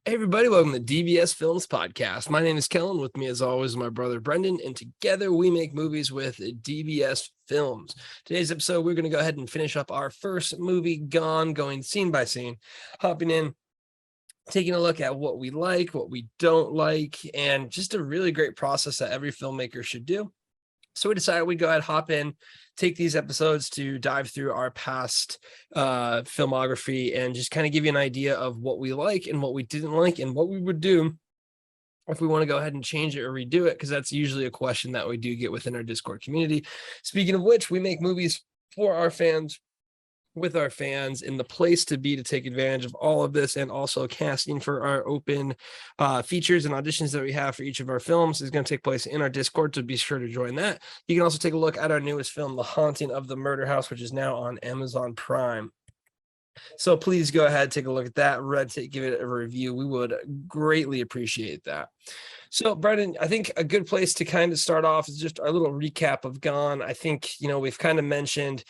Hey everybody, welcome to DBS Films Podcast. My name is Kellen. With me as always, my brother Brendan, and together we make movies with DBS Films. Today's episode, we're going to go ahead and finish up our first movie, Gone, going scene by scene, hopping in, taking a look at what we like, what we don't like, and just a really great process that every filmmaker should do. So we decided we'd go ahead, hop in, take these episodes to dive through our past filmography and just kind of give you an idea of what we like and what we didn't like and what we would do if we want to go ahead and change it or redo it, because that's usually a question that we do get within our Discord community. Speaking of which, we make movies for our fans, with our fans, in the place to be to take advantage of all of this, and also casting for our open features and auditions that we have for each of our films is going to take place in our Discord, so be sure to join that. You can also take a look at our newest film, The Haunting of the Murder House, which is now on Amazon Prime. So please go ahead, take a look at that, give it a review. We would greatly appreciate that. So, Brendan, I think a good place to kind of start off is just our little recap of Gone. I think, we've kind of mentioned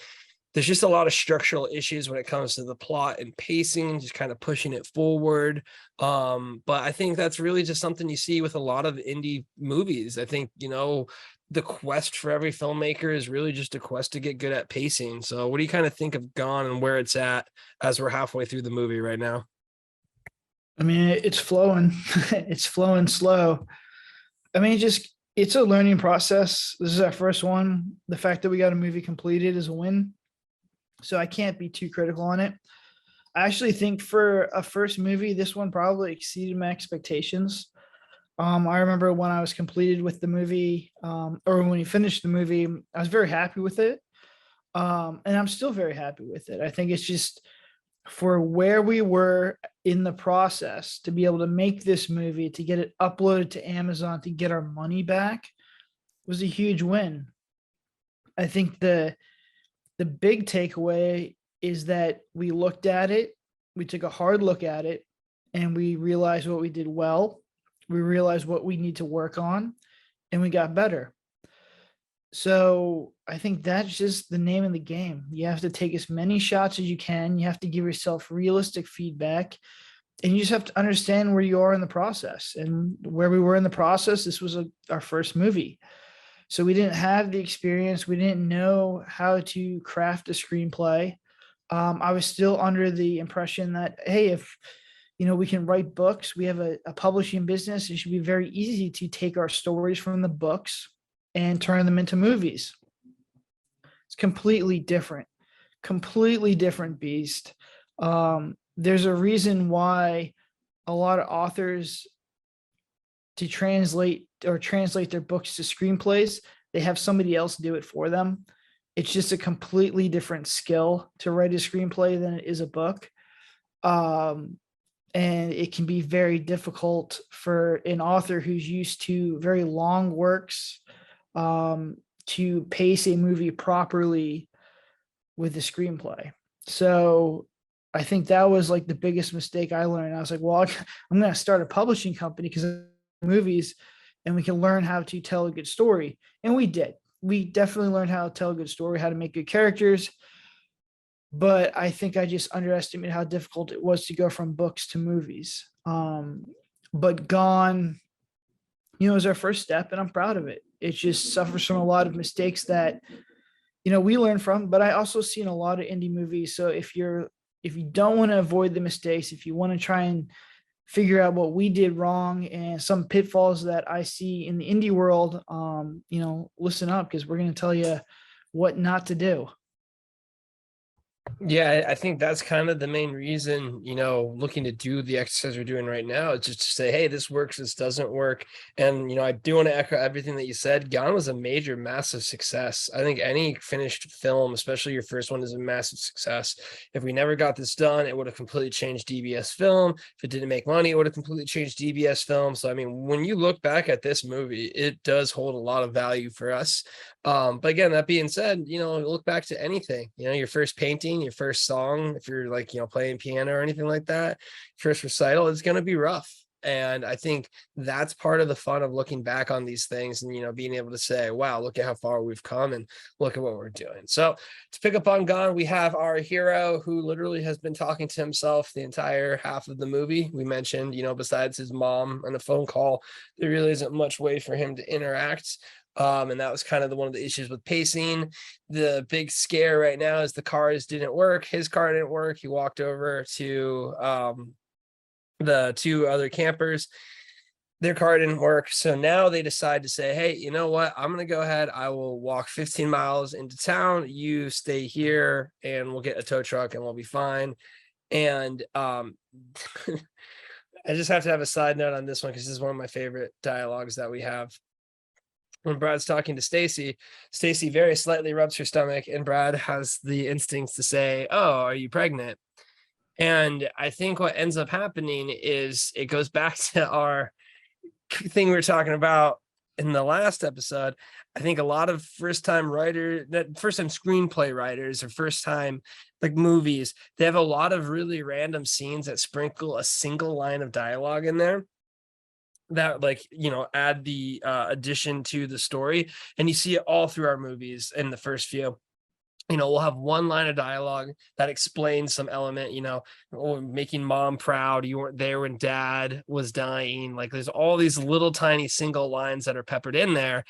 there's just a lot of structural issues when it comes to the plot and pacing, just kind of pushing it forward. But I think that's really just something you see with a lot of indie movies. I think, the quest for every filmmaker is really just a quest to get good at pacing. So what do you kind of think of Gone and where it's at as we're halfway through the movie right now? I mean, it's flowing. It's flowing slow. I mean, it's a learning process. This is our first one. The fact that we got a movie completed is a win. So I can't be too critical on it. I actually think for a first movie, this one probably exceeded my expectations. I remember when I was completed with the movie, or when we finished the movie, I was very happy with it. And I'm still very happy with it. I think it's just for where we were in the process to be able to make this movie, to get it uploaded to Amazon, to get our money back was a huge win. I think the big takeaway is that we looked at it, we took a hard look at it, and we realized what we did well. We realized what we need to work on, and we got better. So I think that's just the name of the game. You have to take as many shots as you can. You have to give yourself realistic feedback, and you just have to understand where you are in the process. And where we were in the process, this was our first movie. So we didn't have the experience. We didn't know how to craft a screenplay. I was still under the impression that, hey, if we can write books, we have a publishing business, it should be very easy to take our stories from the books and turn them into movies. It's completely different beast. There's a reason why a lot of authors, to translate their books to screenplays, they have somebody else do it for them. It's just a completely different skill to write a screenplay than it is a book. And it can be very difficult for an author who's used to very long works to pace a movie properly with the screenplay. So I think that was like the biggest mistake I learned. I was like, well, I'm going to start a publishing company because movies, and we can learn how to tell a good story. And we did. We definitely learned how to tell a good story, how to make good characters. But I think I just underestimated how difficult it was to go from books to movies. But Gone, is our first step, and I'm proud of it. It just suffers from a lot of mistakes that, we learn from. But I also seen a lot of indie movies. So if you don't want to avoid the mistakes, if you want to try and figure out what we did wrong and some pitfalls that I see in the indie world, listen up, because we're going to tell you what not to do. Yeah, I think that's kind of the main reason, looking to do the exercise we're doing right now. It's just to say, hey, this works, this doesn't work. And, I do want to echo everything that you said. Gone was a major, massive success. I think any finished film, especially your first one, is a massive success. If we never got this done, it would have completely changed DBS film. If it didn't make money, it would have completely changed DBS film. So, I mean, when you look back at this movie, it does hold a lot of value for us. But again, that being said, look back to anything, your first painting, your first song, if you're like, playing piano or anything like that, first recital, it's going to be rough. And I think that's part of the fun of looking back on these things and, being able to say, wow, look at how far we've come and look at what we're doing. So to pick up on Gone, we have our hero who literally has been talking to himself the entire half of the movie. We mentioned, besides his mom and a phone call, there really isn't much way for him to interact. And that was kind of one of the issues with pacing. The big scare right now is the cars didn't work. His car didn't work. He walked over to the two other campers. Their car didn't work. So now they decide to say, hey, you know what? I'm going to go ahead. I will walk 15 miles into town. You stay here and we'll get a tow truck and we'll be fine. And I just have to have a side note on this one because this is one of my favorite dialogues that we have. When Brad's talking to Stacy, Stacy very slightly rubs her stomach, and Brad has the instincts to say, "Oh, are you pregnant?" And I think what ends up happening is it goes back to our thing we were talking about in the last episode. I think a lot of first-time screenplay writers or first-time like movies, they have a lot of really random scenes that sprinkle a single line of dialogue in there that add the addition to the story, and you see it all through our movies. In the first few, we'll have one line of dialogue that explains some element, making mom proud, you weren't there when dad was dying. Like there's all these little tiny single lines that are peppered in there,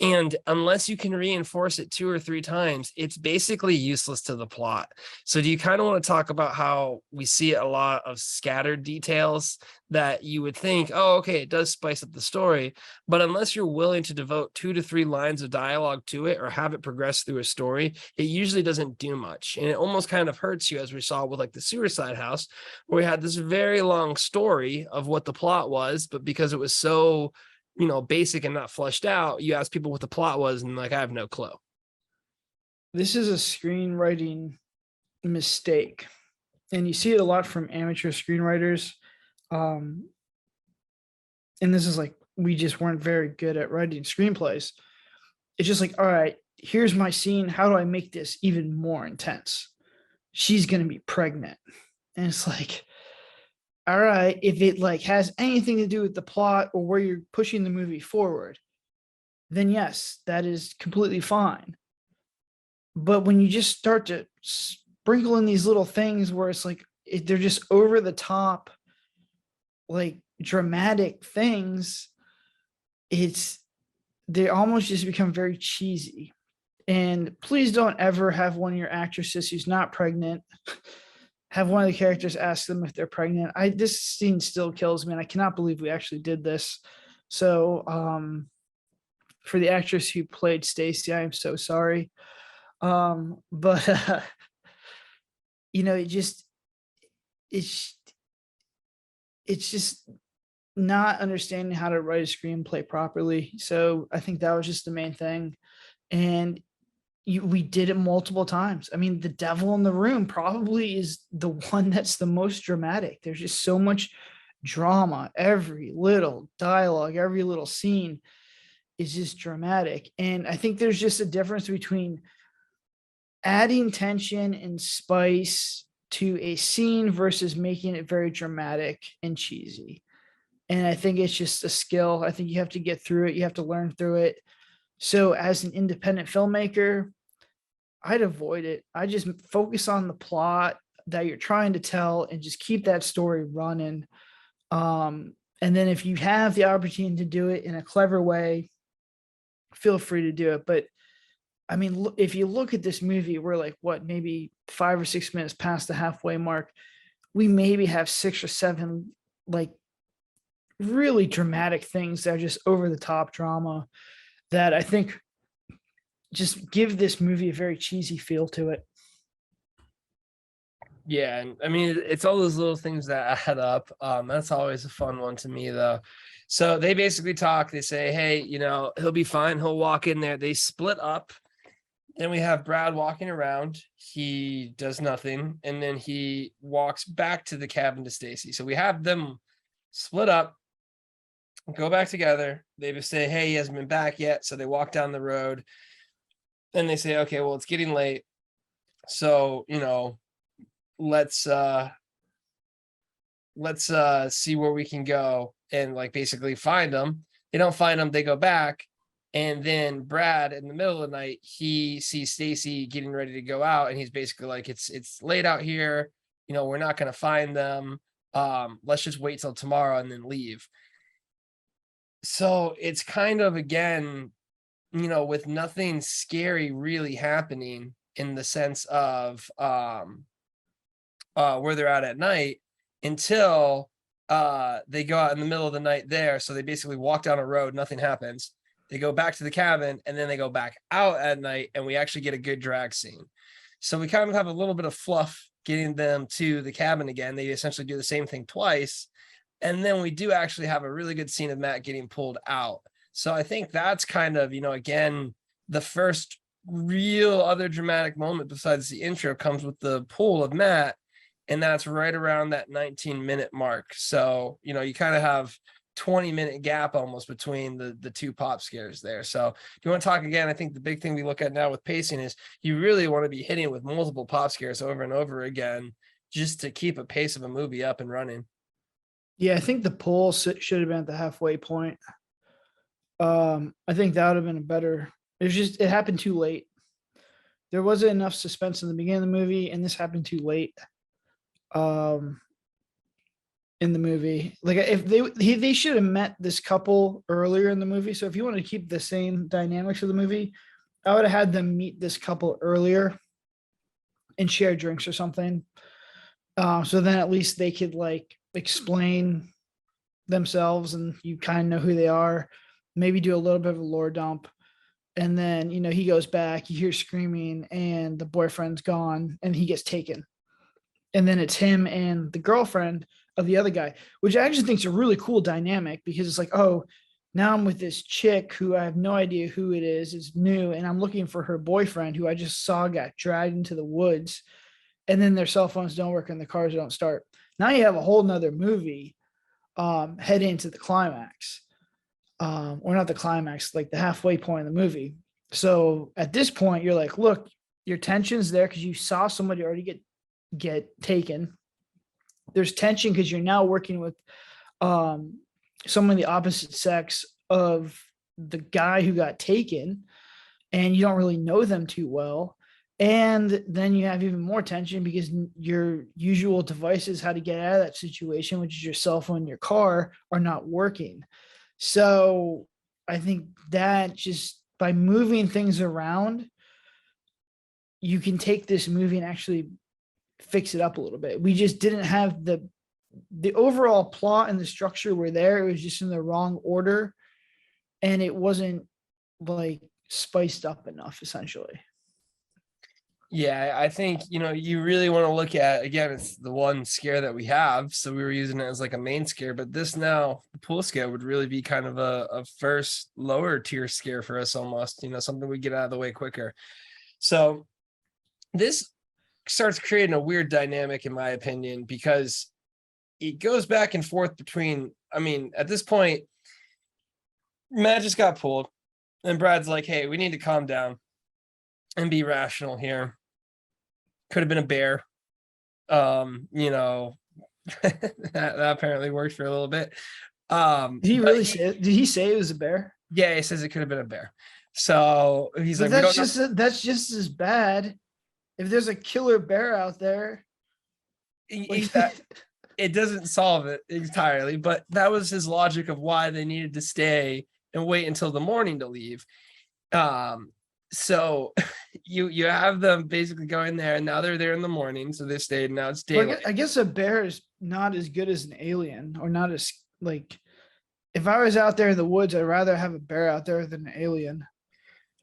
and unless you can reinforce it 2 or 3 times, it's basically useless to the plot. So do you kind of want to talk about how we see a lot of scattered details that you would think, oh, okay, it does spice up the story, but unless you're willing to devote 2 to 3 lines of dialogue to it or have it progress through a story, it usually doesn't do much. And it almost kind of hurts you, as we saw with like the Suicide House, where we had this very long story of what the plot was, but because it was so basic and not fleshed out, you ask people what the plot was and like, I have no clue. This is a screenwriting mistake, and you see it a lot from amateur screenwriters. And this is like, we just weren't very good at writing screenplays. It's just like, all right, here's my scene. How do I make this even more intense? She's going to be pregnant. And it's like, all right, if it like has anything to do with the plot or where you're pushing the movie forward, then yes, that is completely fine. But when you just start to sprinkle in these little things where it's like they're just over the top, like dramatic things, they almost just become very cheesy. And please don't ever have one of your actresses who's not pregnant have one of the characters ask them if they're pregnant. This scene still kills me, and I cannot believe we actually did this. So for the actress who played Stacy, I am so sorry. But it's just not understanding how to write a screenplay properly. So I think that was just the main thing. And we did it multiple times. I mean, the devil in the room probably is the one that's the most dramatic. There's just so much drama. Every little dialogue, every little scene is just dramatic. And I think there's just a difference between adding tension and spice to a scene versus making it very dramatic and cheesy. And I think it's just a skill. I think you have to get through it. You have to learn through it. So as an independent filmmaker, I'd avoid it. I just focus on the plot that you're trying to tell and just keep that story running. And then if you have the opportunity to do it in a clever way, feel free to do it. But I mean, if you look at this movie, we're like, what, maybe 5 or 6 minutes past the halfway mark. We maybe have 6 or 7 like really dramatic things that are just over the top drama that I think just give this movie a very cheesy feel to it. Yeah, and I mean, it's all those little things that add up. That's always a fun one to me, though. So they basically talk. They say, hey, he'll be fine. He'll walk in there. They split up. Then we have Brad walking around. He does nothing. And then he walks back to the cabin to Stacy. So we have them split up, go back together. They just say, hey, he hasn't been back yet. So they walk down the road. Then they say, okay, well, it's getting late. So, let's let's see where we can go and like basically find them. They don't find them, they go back. And then Brad, in the middle of the night, he sees Stacy getting ready to go out, and he's basically like, it's late out here, we're not going to find them. Let's just wait till tomorrow and then leave. So it's kind of, again, with nothing scary really happening in the sense of where they're at night until they go out in the middle of the night there. So they basically walk down a road, nothing happens. They go back to the cabin, and then they go back out at night, and we actually get a good drag scene. So we kind of have a little bit of fluff getting them to the cabin again. They essentially do the same thing twice. And then we do actually have a really good scene of Matt getting pulled out. So I think that's kind of, again, the first real other dramatic moment besides the intro comes with the pull of Matt. And that's right around that 19-minute mark. So, you kind of have 20-minute gap almost between the two pop scares there. So do you want to talk again? I think the big thing we look at now with pacing is you really want to be hitting with multiple pop scares over and over again, just to keep a pace of a movie up and running. Yeah, I think the pull should have been at the halfway point. I think that would have been a better. It happened too late. There wasn't enough suspense in the beginning of the movie, and this happened too late. In the movie, like if they should have met this couple earlier in the movie. So if you want to keep the same dynamics of the movie, I would have had them meet this couple earlier and share drinks or something. So then at least they could like explain themselves, and you kind of know who they are. Maybe do a little bit of a lore dump, and then he goes back. You hear screaming, and the boyfriend's gone, and he gets taken. And then it's him and the girlfriend of the other guy, which I actually think is a really cool dynamic, because it's like, oh, now I'm with this chick who I have no idea who it is. It's new. And I'm looking for her boyfriend, who I just saw got dragged into the woods. And then their cell phones don't work and the cars don't start. Now you have a whole nother movie heading into the climax, or not the climax, like the halfway point of the movie. So at this point, you're like, look, your tension's there because you saw somebody already get taken. There's tension because you're now working with someone the opposite sex of the guy who got taken, and you don't really know them too well. And then you have even more tension because your usual devices how to get out of that situation, which is your cell phone and your car, are not working. So I think that just by moving things around, you can take this movie and actually fix it up a little bit. We just didn't have the overall plot and the structure were there. It was just in the wrong order, and it wasn't like spiced up enough, essentially. Yeah, I think, you really want to look at, again, it's the one scare that we have. So we were using it as like a main scare, but this now, the pool scare would really be kind of a first lower tier scare for us almost, something we get out of the way quicker. So this starts creating a weird dynamic, in my opinion, because it goes back and forth between, at this point, Matt just got pulled, and Brad's like, hey, we need to calm down and be rational here. Could have been a bear. That apparently worked for a little bit. Did he really say it? Did he say it was a bear? Yeah, he says it could have been a bear. So he's but like, that's just as bad. If there's a killer bear out there, it doesn't solve it entirely, but that was his logic of why they needed to stay and wait until the morning to leave. So you have them basically going there, and now they're there in the morning, so they stayed. Now it's daylight. I guess a bear is not as good as an alien, or not as like. If I was out there in the woods, I'd rather have a bear out there than an alien.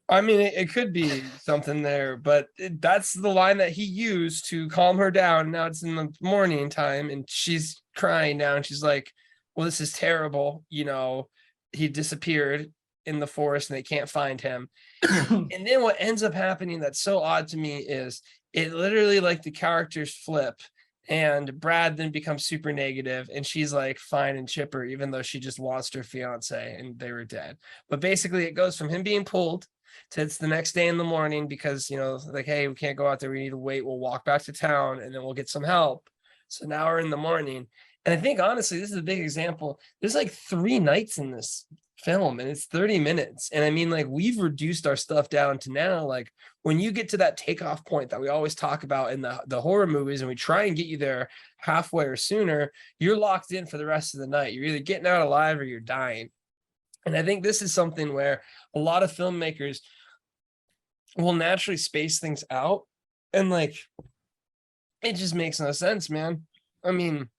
It could be something there, but that's the line that he used to calm her down. Now it's in the morning time, and she's crying now, and she's like, well, this is terrible. He disappeared in the forest and they can't find him. And then what ends up happening that's so odd to me is it literally, like, the characters flip, and Brad then becomes super negative, and she's like fine and chipper, even though she just lost her fiance and they were dead. But basically it goes from him being pulled to it's the next day in the morning because, like, hey, we can't go out there. We need to wait. We'll walk back to town and then we'll get some help. So now we're in the morning. And I think honestly, this is a big example. There's like 3 nights in this film and it's 30 minutes. And I mean, like we've reduced our stuff down to now, like when you get to that takeoff point that we always talk about in the horror movies, and we try and get you there halfway or sooner, you're locked in for the rest of the night. You're either getting out alive or you're dying. And I think this is something where a lot of filmmakers will naturally space things out. And like, it just makes no sense, man. I mean,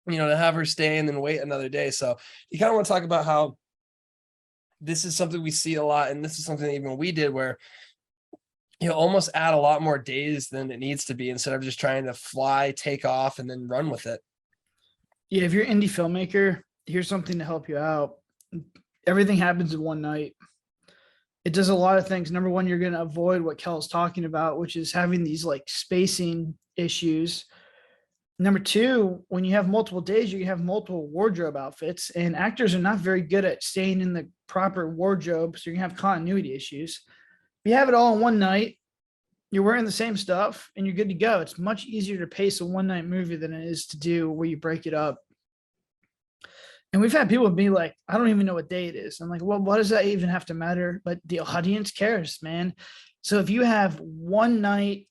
to have her stay and then wait another day. So you kind of want to talk about how this is something we see a lot. And this is something that even we did where you almost add a lot more days than it needs to be instead of just trying to fly, take off, and then run with it. Yeah, if you're an indie filmmaker, here's something to help you out. Everything happens in one night. It does a lot of things. Number one, you're going to avoid what Kel's talking about, which is having these like spacing issues. Number two, when you have multiple days, you can have multiple wardrobe outfits, and actors are not very good at staying in the proper wardrobe. So you're gonna have continuity issues. If you have it all in one night, you're wearing the same stuff and you're good to go. It's much easier to pace a one night movie than it is to do where you break it up. And we've had people be like, I don't even know what day it is. I'm like, well, what does that even have to matter? But the audience cares, man. So if you have one night,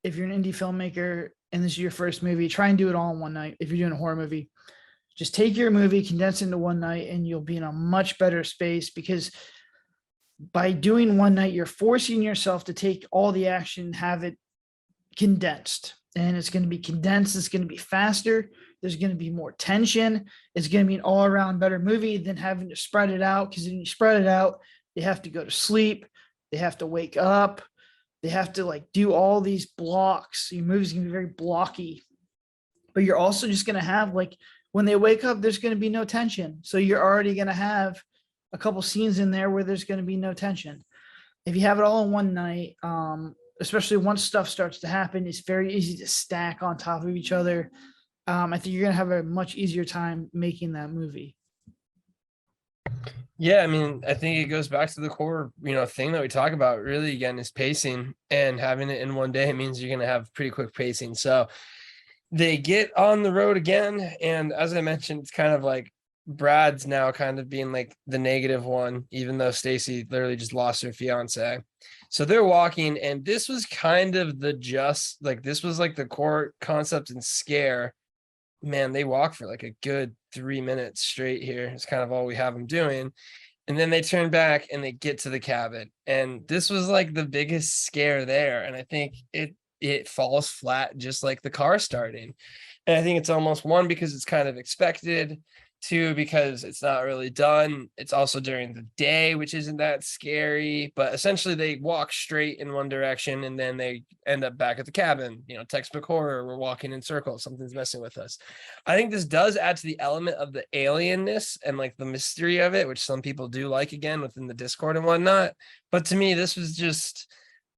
if you're an indie filmmaker and this is your first movie, try and do it all in one night. If you're doing a horror movie, just take your movie, condense it into one night, and you'll be in a much better space, because by doing one night, you're forcing yourself to take all the action, have it condensed, and it's going to be condensed. It's going to be faster. There's going to be more tension. It's going to be an all around better movie than having to spread it out. Because when you spread it out, they have to go to sleep. They have to wake up. They have to like do all these blocks. Your movie's gonna be very blocky, but you're also just gonna have like when they wake up, there's gonna be no tension. So you're already gonna have a couple scenes in there where there's gonna be no tension. If you have it all in one night, especially once stuff starts to happen, it's very easy to stack on top of each other. I think you're gonna have a much easier time making that movie. Yeah, I mean, I think it goes back to the core, thing that we talk about really again is pacing, and having it in one day means you're going to have pretty quick pacing. So they get on the road again. And as I mentioned, it's kind of like Brad's now kind of being like the negative one, even though Stacy literally just lost her fiance. So they're walking, and this was kind of this was like the core concept and scare. Man, they walk for like a good 3 minutes straight here. It's kind of all we have them doing. And then they turn back and they get to the cabin. And this was like the biggest scare there. And I think it falls flat just like the car starting. And I think it's almost one because it's kind of expected, two because it's not really done. It's also during the day, which isn't that scary, but essentially they walk straight in one direction and then they end up back at the cabin. Textbook horror, we're walking in circles, something's messing with us. I think this does add to the element of the alienness and like the mystery of it, which some people do like again within the Discord and whatnot. But to me, this was just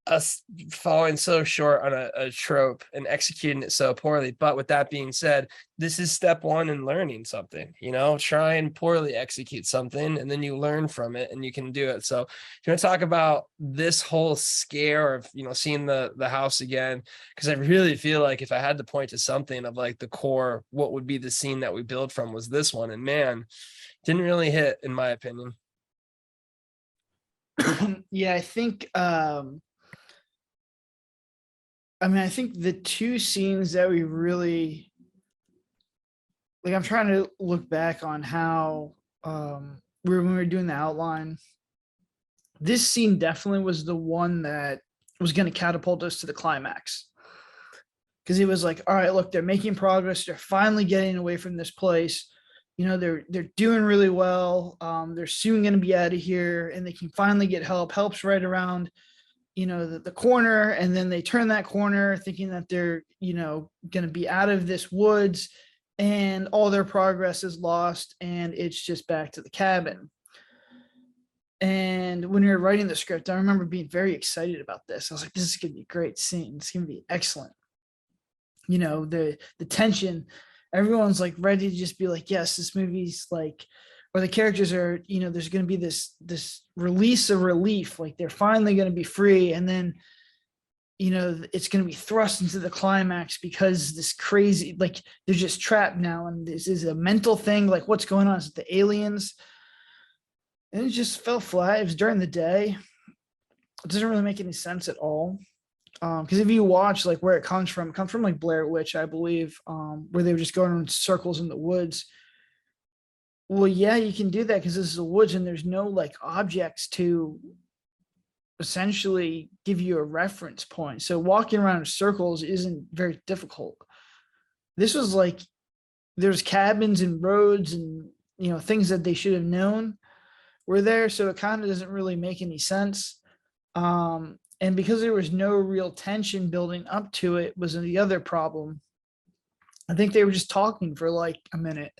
us falling so short on a trope and executing it so poorly. But with that being said, this is step one in learning something. Try and poorly execute something and then you learn from it and you can do it. So if you want to talk about this whole scare of seeing the house again, because I really feel like if I had to point to something of like the core, what would be the scene that we build from was this one. And man, didn't really hit in my opinion. Yeah, I think I think the two scenes that we really like, I'm trying to look back on how when we were doing the outline. This scene definitely was the one that was going to catapult us to the climax. Because it was like, all right, look, they're making progress. They're finally getting away from this place. They're doing really well. They're soon going to be out of here, and they can finally get help. Help's right around the corner, and then they turn that corner thinking that they're going to be out of this woods, and all their progress is lost, and it's just back to the cabin. And when we were writing the script, I remember being very excited about this. I was like, this is going to be a great scene. It's going to be excellent. The tension, everyone's like ready to just be like, yes, this movie's like, or the characters are, there's going to be this release of relief, like they're finally going to be free. And then it's going to be thrust into the climax because this crazy, like they're just trapped now. And this is a mental thing. Like what's going on? Is it the aliens? And it just fell flat. It was during the day. It doesn't really make any sense at all. Because if you watch like where it comes from like Blair Witch, I believe, where they were just going in circles in the woods. Well, yeah, you can do that because this is the woods and there's no like objects to essentially give you a reference point. So walking around in circles isn't very difficult. This was like there's cabins and roads and things that they should have known were there. So it kind of doesn't really make any sense. And because there was no real tension building up to it was the other problem. I think they were just talking for like a minute.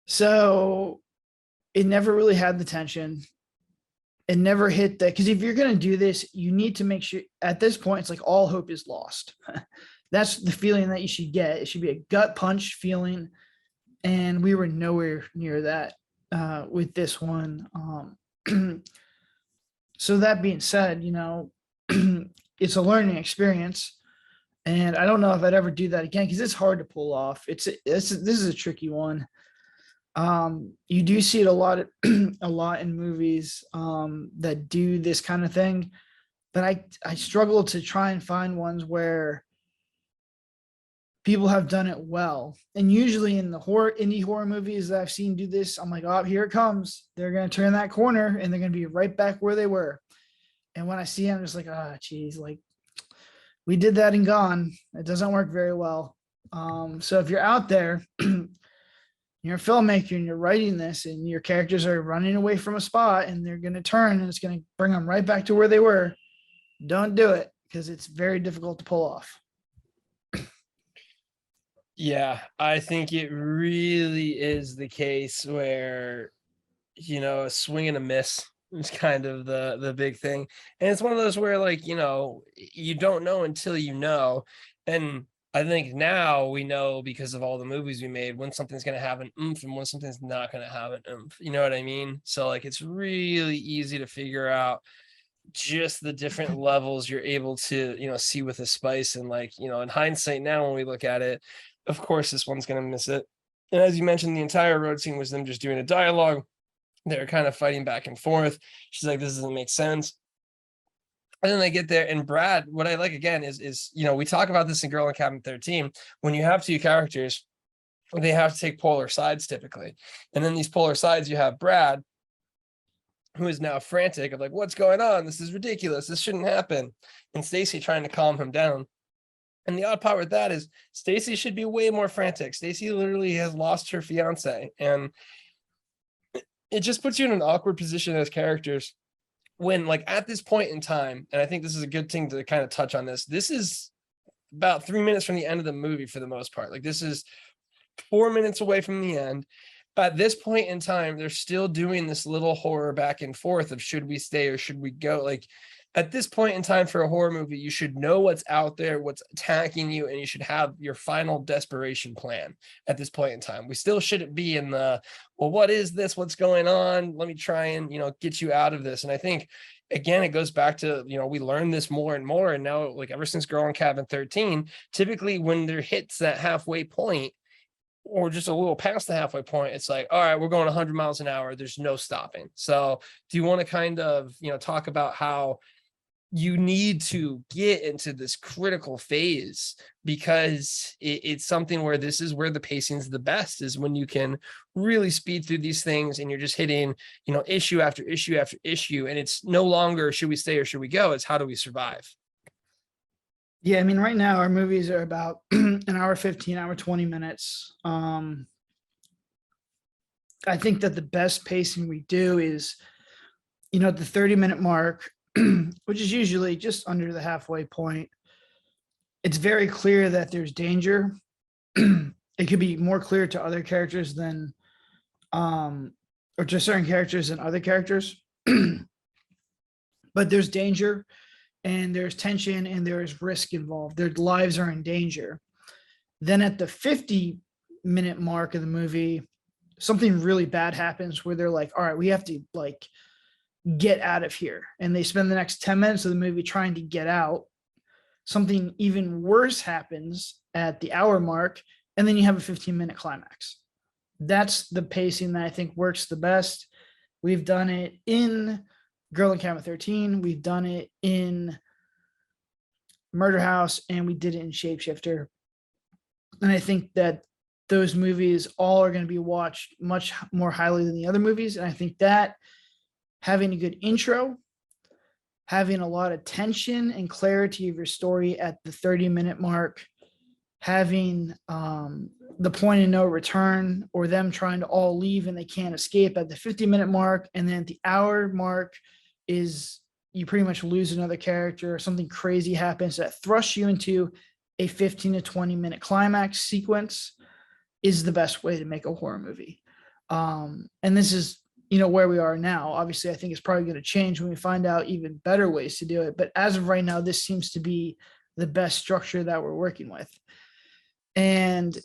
So it never really had the tension. It never hit that. Because if you're going to do this, you need to make sure at this point, it's like all hope is lost. That's the feeling that you should get. It should be a gut punch feeling. And we were nowhere near that with this one. So that being said, it's a learning experience. And I don't know if I'd ever do that again because it's hard to pull off. This is a tricky one. You do see it a lot in movies that do this kind of thing, but I struggle to try and find ones where people have done it well. And usually in the indie horror movies that I've seen do this, I'm like, oh, here it comes. They're going to turn that corner and they're going to be right back where they were. And when I see it, I'm just like, oh, geez, like we did that and gone. It doesn't work very well. So if you're out there, you're a filmmaker and you're writing this and your characters are running away from a spot and they're going to turn and it's going to bring them right back to where they were, don't do it because it's very difficult to pull off. Yeah, I think it really is the case where, a swing and a miss is kind of the big thing. And it's one of those where like, you don't know until you know. And I think now we know because of all the movies we made when something's going to have an oomph and when something's not going to have an oomph. You know what I mean? So like, it's really easy to figure out just the different levels you're able to, see with a spice. And like, in hindsight now, when we look at it, of course, this one's going to miss it. And as you mentioned, the entire road scene was them just doing a dialogue. They're kind of fighting back and forth. She's like, this doesn't make sense. And then they get there, and Brad, what I like again is we talk about this in Girl in Cabin 13. When you have two characters, they have to take polar sides typically. And then these polar sides, you have Brad, who is now frantic of like, what's going on? This is ridiculous. This shouldn't happen. And Stacy trying to calm him down. And the odd part with that is Stacy should be way more frantic. Stacy literally has lost her fiance. And it just puts you in an awkward position as characters when like at this point in time, and I think this is a good thing to kind of touch on this is about 3 minutes from the end of the movie for the most part. Like this is 4 minutes away from the end. But at this point in time, they're still doing this little horror back and forth of should we stay or should we go? Like at this point in time for a horror movie, you should know what's out there, what's attacking you, and you should have your final desperation plan at this point in time. We still shouldn't be in the, well, what is this? What's going on? Let me try and, get you out of this. And I think, again, it goes back to, we learn this more and more. And now, like ever since Girl in Cabin 13, typically when there hits that halfway point, or just a little past the halfway point, it's like, all right, we're going 100 miles an hour. There's no stopping. So do you want to kind of, talk about how you need to get into this critical phase because it's something where this is where the pacing is the best, is when you can really speed through these things and you're just hitting, issue after issue after issue. And it's no longer, should we stay or should we go? It's how do we survive? Yeah. I mean, right now our movies are about an hour, 15, hour, 20 minutes. I think that the best pacing we do is, at the 30-minute mark, which is usually just under the halfway point. It's very clear that there's danger. It could be more clear to other characters than, or to certain characters than other characters. But there's danger and there's tension and there is risk involved. Their lives are in danger. Then at the 50-minute mark of the movie, something really bad happens where they're like, all right, we have to like get out of here. And they spend the next 10 minutes of the movie trying to get out. something even worse happens at the hour mark, and then you have a 15-minute climax. That's the pacing that I think works the best. We've done it in Girl in Camera 13. We've done it in Murder House, and we did it in Shapeshifter. And I think that those movies all are going to be watched much more highly than the other movies. And I think that having a good intro, having a lot of tension and clarity of your story at the 30-minute mark, having the point of no return, or them trying to all leave and they can't escape at the 50-minute mark, and then at the hour mark is you pretty much lose another character or something crazy happens that thrusts you into a 15 to 20-minute climax sequence, is the best way to make a horror movie. And this is, where we are now. Obviously, I think it's probably going to change when we find out even better ways to do it. But as of right now, this seems to be the best structure that we're working with. And,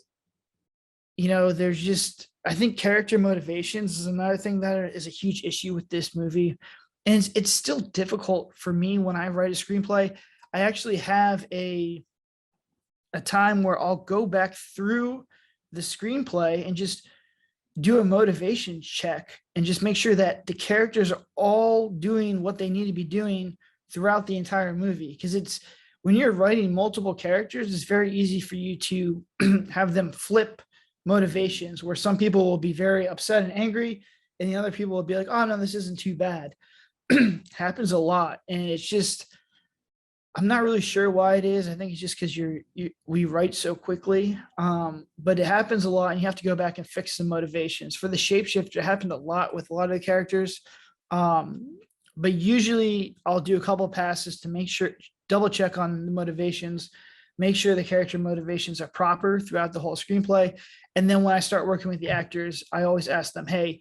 there's just, I think character motivations is another thing that is a huge issue with this movie. And it's still difficult for me when I write a screenplay. I actually have a time where I'll go back through the screenplay and just do a motivation check and just make sure that the characters are all doing what they need to be doing throughout the entire movie. Because it's, when you're writing multiple characters, it's very easy for you to have them flip motivations, where some people will be very upset and angry and the other people will be like, oh no, this isn't too bad. Happens a lot. And it's just, I'm not really sure why it is. I think it's just because we write so quickly, but it happens a lot, and you have to go back and fix the motivations. For the Shapeshifter, it happened a lot with a lot of the characters, but usually I'll do a couple of passes to make sure, double check on the motivations, make sure the character motivations are proper throughout the whole screenplay. And then when I start working with the actors, I always ask them, hey,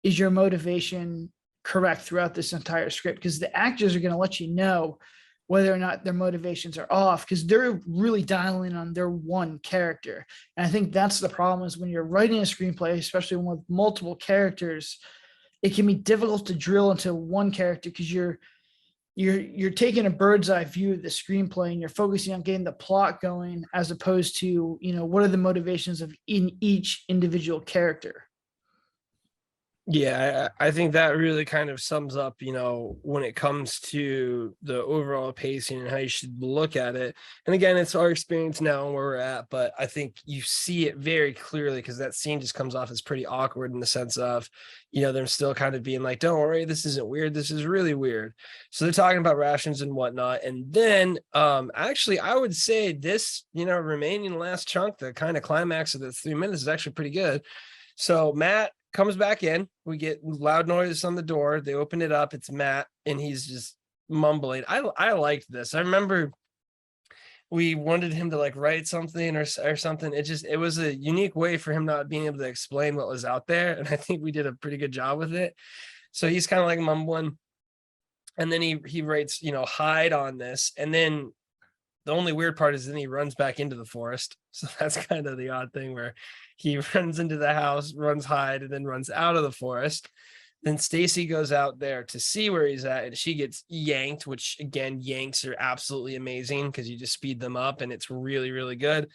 is your motivation correct throughout this entire script? Because the actors are going to let you know whether or not their motivations are off, because they're really dialing on their one character. And I think that's the problem, is when you're writing a screenplay, especially with multiple characters, it can be difficult to drill into one character, because you're taking a bird's eye view of the screenplay and you're focusing on getting the plot going, as opposed to, what are the motivations of in each individual character. Yeah, I think that really kind of sums up, when it comes to the overall pacing and how you should look at it. And again, it's our experience now and where we're at, but I think you see it very clearly, because that scene just comes off as pretty awkward in the sense of, them still kind of being like, don't worry, this isn't weird. This is really weird. So they're talking about rations and whatnot. And then actually, I would say this, remaining last chunk, the kind of climax of the 3 minutes, is actually pretty good. So Matt comes back in, we get loud noises on the door, they open it up, it's Matt, and he's just mumbling. I liked this. I remember we wanted him to like write something or something. It was a unique way for him not being able to explain what was out there, and I think we did a pretty good job with it. So he's kind of like mumbling, and then he writes, hide on this, and then the only weird part is then he runs back into the forest. So that's kind of the odd thing, where he runs into the house, runs hide, and then runs out of the forest. Then Stacy goes out there to see where he's at, and she gets yanked, which again, yanks are absolutely amazing because you just speed them up and it's really, really good.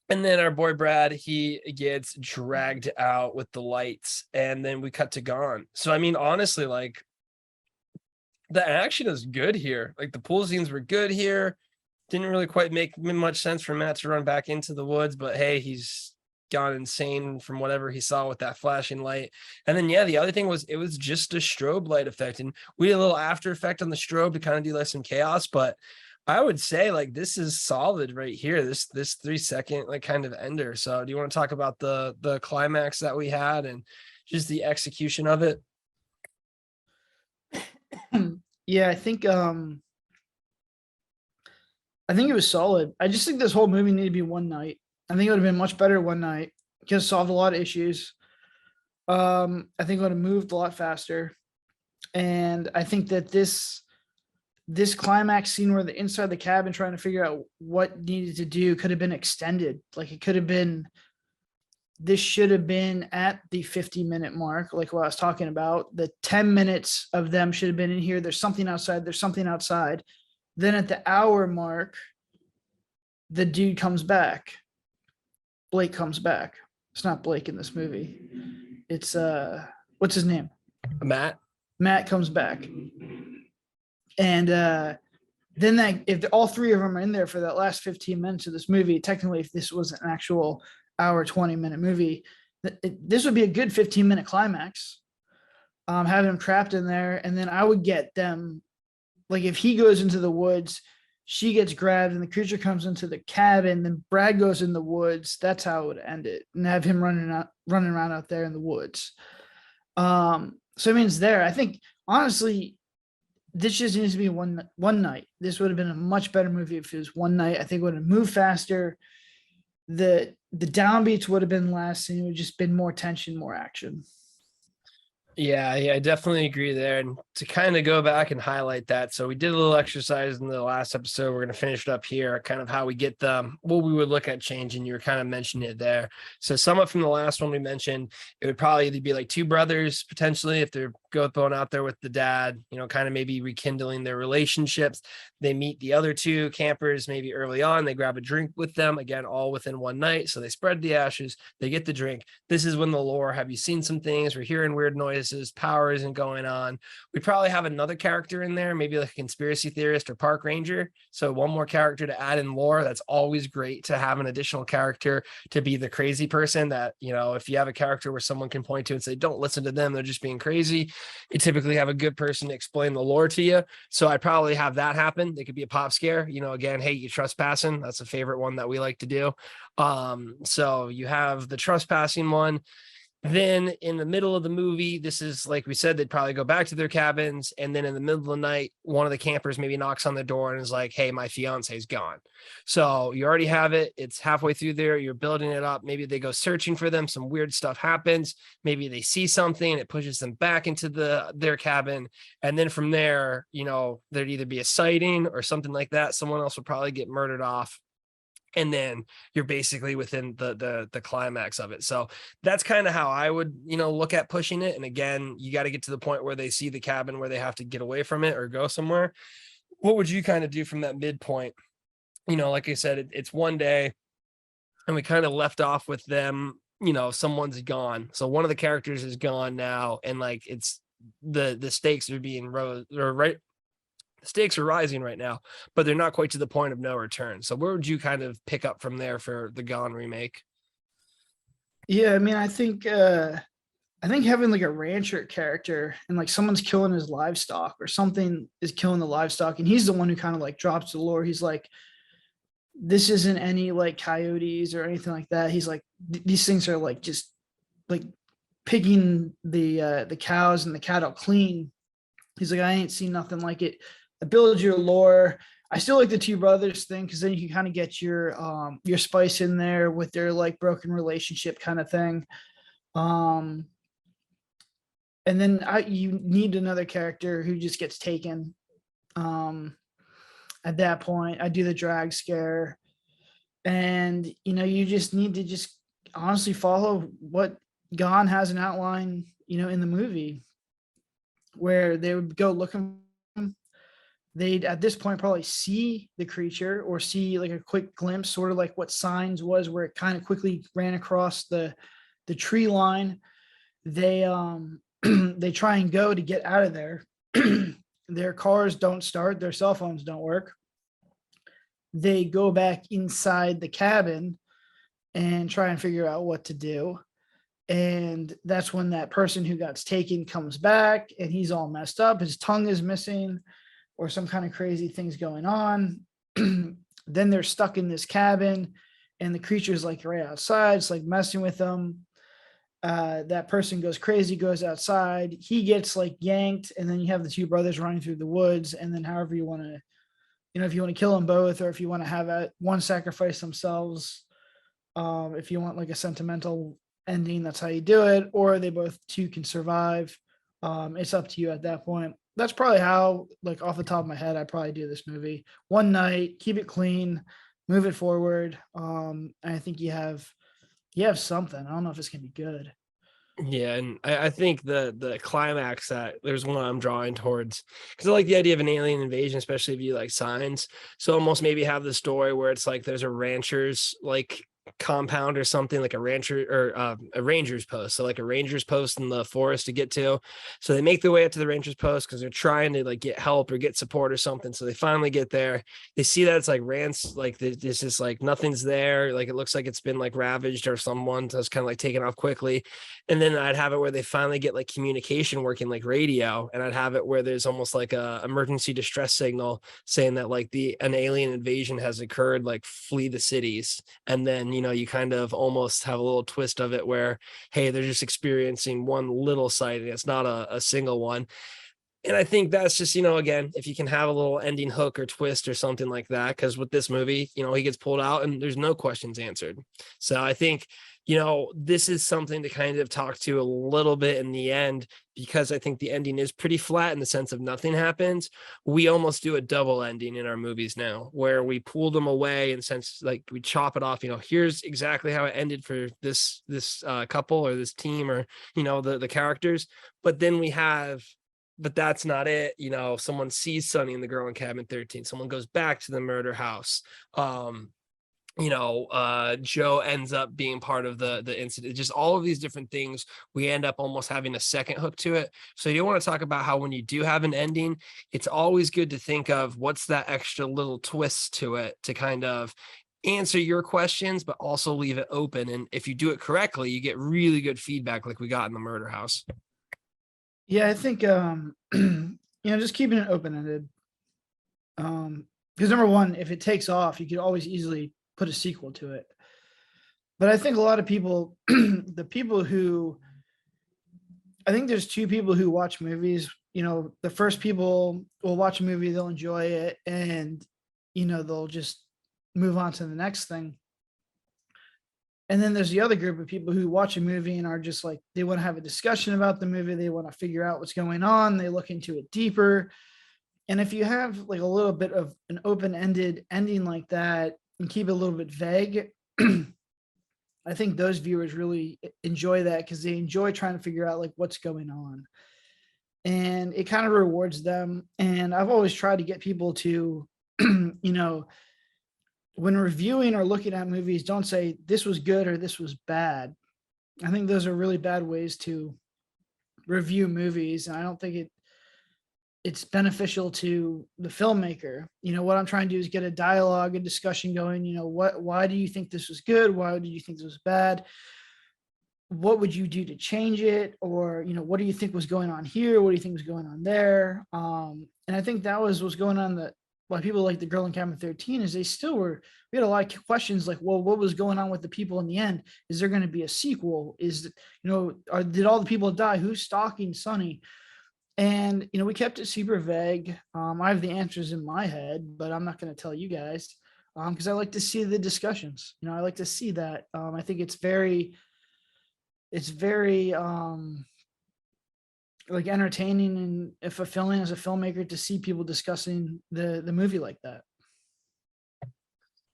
And then our boy Brad, he gets dragged out with the lights, and then we cut to gone. So I mean, honestly, like, the action is good here. Like, the pool scenes were good here. Didn't really quite make much sense for Matt to run back into the woods, but hey, he's gone insane from whatever he saw with that flashing light. And then, yeah, the other thing was, it was just a strobe light effect, and we had a little after effect on the strobe to kind of delay some chaos. But I would say, like, this is solid right here, this 3-second like kind of ender. So do you want to talk about the climax that we had and just the execution of it? Yeah, I think it was solid. I just think this whole movie needed to be one night. I think it would have been much better one night. Could have solved a lot of issues. I think it would have moved a lot faster. And I think that this climax scene where they're inside the cabin trying to figure out what needed to do could have been extended. Like, it could have been, this should have been at the 50-minute mark, like what I was talking about. The 10 minutes of them should have been in here. There's something outside. There's something outside. Then at the hour mark, the dude comes back. Blake comes back. It's not Blake in this movie. It's what's his name? Matt. Matt comes back. And then that if all three of them are in there for that last 15 minutes of this movie, technically, if this was an actual hour 20-minute movie, this would be a good 15-minute climax. Having them trapped in there, and then I would get them, like if he goes into the woods, she gets grabbed, and the creature comes into the cabin. Then Brad goes in the woods. That's how it would end it, and have him running around out there in the woods. So I mean, it's there. I think honestly, this just needs to be one night. This would have been a much better movie if it was one night. I think it would have moved faster. The downbeats would have been less, and it would have just been more tension, more action. Yeah, I definitely agree there. And to kind of go back and highlight that, so we did a little exercise in the last episode. We're going to finish it up here, kind of how we get them, what we would look at changing. You were kind of mentioning it there. So somewhat from the last one we mentioned, it would probably either be like two brothers potentially if they're going out there with the dad, kind of maybe rekindling their relationships. They meet the other two campers maybe early on. They grab a drink with them, again, all within one night. So they spread the ashes, they get the drink. This is when the lore, have you seen some things? We're hearing weird noises, power isn't going on. We probably have another character in there, maybe like a conspiracy theorist or park ranger. So one more character to add in lore. That's always great to have an additional character to be the crazy person that, if you have a character where someone can point to and say, don't listen to them, they're just being crazy. You typically have a good person to explain the lore to you. So I'd probably have that happen. It could be a pop scare, again, hey, you trespassing. That's a favorite one that we like to do. So you have the trespassing one. Then in the middle of the movie, this is like we said, they'd probably go back to their cabins. And then in the middle of the night, one of the campers maybe knocks on the door and is like, hey, my fiance's gone. So you already have it. It's halfway through there. You're building it up. Maybe they go searching for them. Some weird stuff happens. Maybe they see something and it pushes them back into their cabin. And then from there, there'd either be a sighting or something like that. Someone else would probably get murdered off. And then you're basically within the climax of it. So that's kind of how I would, look at pushing it. And again, you got to get to the point where they see the cabin where they have to get away from it or go somewhere. What would you kind of do from that midpoint? Like I said, it's one day and we kind of left off with them, someone's gone. So one of the characters is gone now. And like, it's the stakes are being rose or right. The stakes are rising right now, but they're not quite to the point of no return. So where would you kind of pick up from there for the Gone remake? Yeah, I mean, I think having like a rancher character and like someone's killing his livestock or something is killing the livestock, and he's the one who kind of like drops the lore. He's like, this isn't any like coyotes or anything like that. He's like, these things are like just like picking the cows and the cattle clean. He's like, I ain't seen nothing like it. Build your lore. I still like the two brothers thing because then you can kind of get your spice in there with their like broken relationship kind of thing. And then you need another character who just gets taken. At that point, I do the drag scare, and you just need to just honestly follow what Gone has an outline, in the movie, where they would go looking. They'd at this point probably see the creature or see like a quick glimpse, sort of like what Signs was, where it kind of quickly ran across the tree line. They they try and go to get out of there. Their cars don't start, their cell phones don't work. They go back inside the cabin and try and figure out what to do. And that's when that person who got taken comes back and he's all messed up. His tongue is missing or some kind of crazy things going on. Then they're stuck in this cabin and the creature's like right outside. It's like messing with them. That person goes crazy, goes outside. He gets like yanked. And then you have the two brothers running through the woods. And then however you want to, if you want to kill them both, or if you want to have one sacrifice themselves, if you want like a sentimental ending, that's how you do it. Or they both two can survive. It's up to you at that point. That's probably how, like off the top of my head, I probably do this movie. One night, keep it clean, move it forward. And I think you have something. I don't know if it's gonna be good. Yeah, and I think the climax that there's one I'm drawing towards because I like the idea of an alien invasion, especially if you like signs. So almost maybe have the story where it's like there's a rancher's like compound or something like a rancher or a ranger's post. So like a ranger's post in the forest to get to. So they make their way up to the ranger's post because they're trying to like get help or get support or something. So they finally get there. They see that it's like rants, like this is like nothing's there. Like it looks like it's been like ravaged or someone that's kind of like taken off quickly. And then I'd have it where they finally get like communication working like radio, and I'd have it where there's almost like a emergency distress signal saying that like the an alien invasion has occurred, like flee the cities. And then you kind of almost have a little twist of it where, hey, they're just experiencing one little sighting, it's not a single one. And I think that's just, again, if you can have a little ending hook or twist or something like that, because with this movie, he gets pulled out and there's no questions answered. So I think, this is something to kind of talk to a little bit in the end, because I think the ending is pretty flat in the sense of nothing happens. We almost do a double ending in our movies now, where we pull them away and sense like we chop it off. Here's exactly how it ended for this couple or this team or the characters, but then we have but that's not it. Someone sees Sonny and the girl in cabin 13. Someone goes back to the murder house. Joe ends up being part of the incident. Just all of these different things, we end up almost having a second hook to it. So you want to talk about how when you do have an ending, it's always good to think of what's that extra little twist to it to kind of answer your questions, but also leave it open. And if you do it correctly, you get really good feedback like we got in the murder house. Yeah, I think just keeping it open ended. Because number one, if it takes off, you could always easily put a sequel to it. But I think a lot of people, the people who, I think there's two people who watch movies. The first people will watch a movie, they'll enjoy it, and they'll just move on to the next thing. And then there's the other group of people who watch a movie and are just like, they want to have a discussion about the movie. They want to figure out what's going on. They look into it deeper. And if you have like a little bit of an open-ended ending like that and keep it a little bit vague, I think those viewers really enjoy that because they enjoy trying to figure out like what's going on. And it kind of rewards them. And I've always tried to get people to, when reviewing or looking at movies, don't say this was good or this was bad. I think those are really bad ways to review movies. And I don't think it's beneficial to the filmmaker. What I'm trying to do is get a dialogue, a discussion going. Why do you think this was good? Why did you think this was bad? What would you do to change it? Or, what do you think was going on here? What do you think was going on there? And I think that was what's going on that why people like the girl in cabin 13 is we had a lot of questions like, well, what was going on with the people in the end? Is there going to be a sequel? Did all the people die? Who's stalking Sonny? And, we kept it super vague. I have the answers in my head, but I'm not going to tell you guys because I like to see the discussions. I like to see that. I think it's very like entertaining and fulfilling as a filmmaker to see people discussing the movie like that.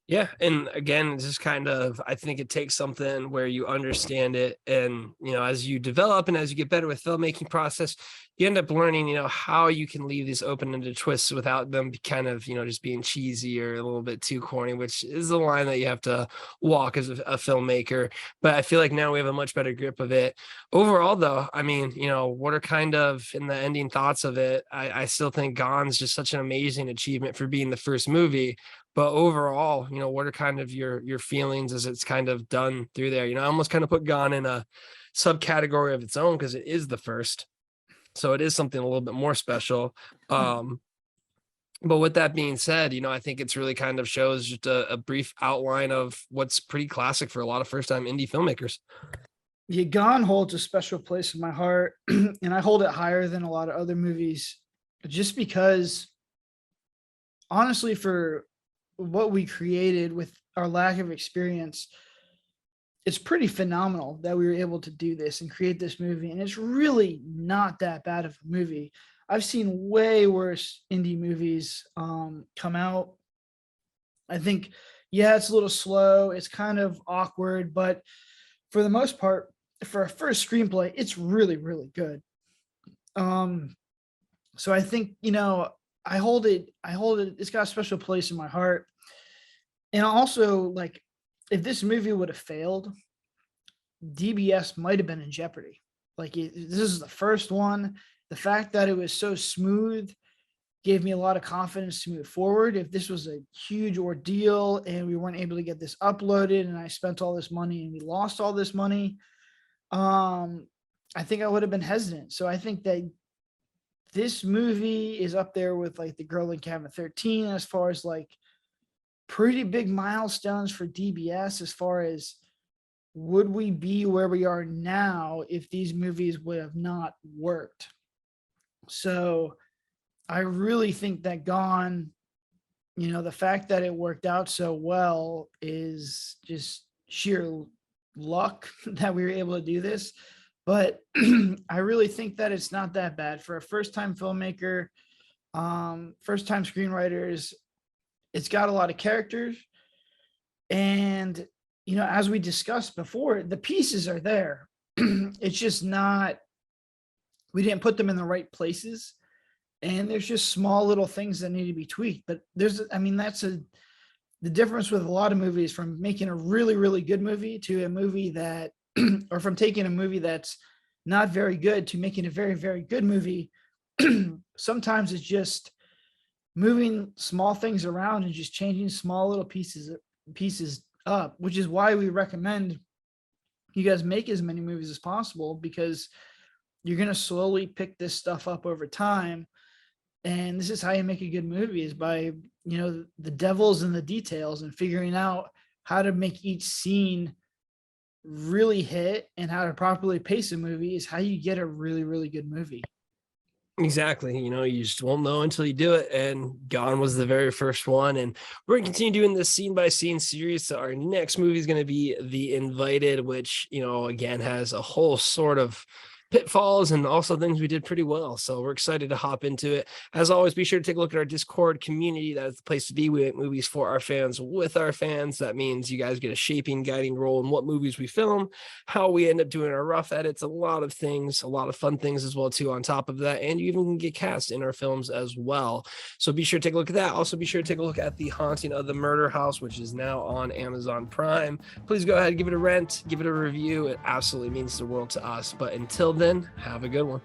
Yeah. And again, it's just kind of, I think it takes something where you understand it. And, as you develop and as you get better with filmmaking process, you end up learning, how you can leave these open-ended twists without them kind of, just being cheesy or a little bit too corny, which is the line that you have to walk as a filmmaker. But I feel like now we have a much better grip of it. Overall, though, I mean, what are kind of in the ending thoughts of it? I still think Gone's just such an amazing achievement for being the first movie. But overall, what are kind of your feelings as it's kind of done through there? I almost kind of put Gone in a subcategory of its own because it is the first. So it is something a little bit more special. But with that being said, I think it's really kind of shows just a brief outline of what's pretty classic for a lot of first-time indie filmmakers. Yeah, Gone holds a special place in my heart, and I hold it higher than a lot of other movies just because, honestly, for what we created with our lack of experience, it's pretty phenomenal that we were able to do this and create this movie. And it's really not that bad of a movie. I've seen way worse indie movies come out. I think, yeah, it's a little slow. It's kind of awkward, but for the most part, for a first screenplay, it's really, really good. So I think, it's got a special place in my heart. And also, like, if this movie would have failed, DBS might have been in jeopardy. Like, this is the first one. The fact that it was so smooth gave me a lot of confidence to move forward. If this was a huge ordeal and we weren't able to get this uploaded and I spent all this money and we lost all this money, I think I would have been hesitant. So I think that this movie is up there with like The Girl in Cabin 13 as far as like pretty big milestones for DBS, as far as would we be where we are now if these movies would have not worked. So I really think that Gone, the fact that it worked out so well is just sheer luck that we were able to do this. But I really think that it's not that bad for a first-time filmmaker, first-time screenwriters. It's got a lot of characters, and as we discussed before, the pieces are there. It's just not, we didn't put them in the right places, and there's just small little things that need to be tweaked. But that's the difference with a lot of movies, from making a really, really good movie to a movie that, or from taking a movie that's not very good to making a very, very good movie. Sometimes it's just moving small things around and just changing small little pieces up, which is why we recommend you guys make as many movies as possible, because you're going to slowly pick this stuff up over time. And this is how you make a good movie, is by, the devil's in the details, and figuring out how to make each scene really hit and how to properly pace a movie is how you get a really, really good movie. Exactly. You just won't know until you do it. And Gone was the very first one. And we're going to continue doing this scene by scene series. So our next movie is going to be The Invited, which, again, has a whole sort of pitfalls and also things we did pretty well. So we're excited to hop into it. As always, be sure to take a look at our Discord community. That is the place to be. We make movies for our fans, with our fans. That means you guys get a shaping, guiding role in what movies we film, how we end up doing our rough edits, a lot of things, a lot of fun things as well too on top of that. And you even get cast in our films as well. So be sure to take a look at that. Also be sure to take a look at The Haunting of the Murder House, which is now on Amazon Prime. Please go ahead, give it a rent, give it a review. It absolutely means the world to us. But until then, have a good one.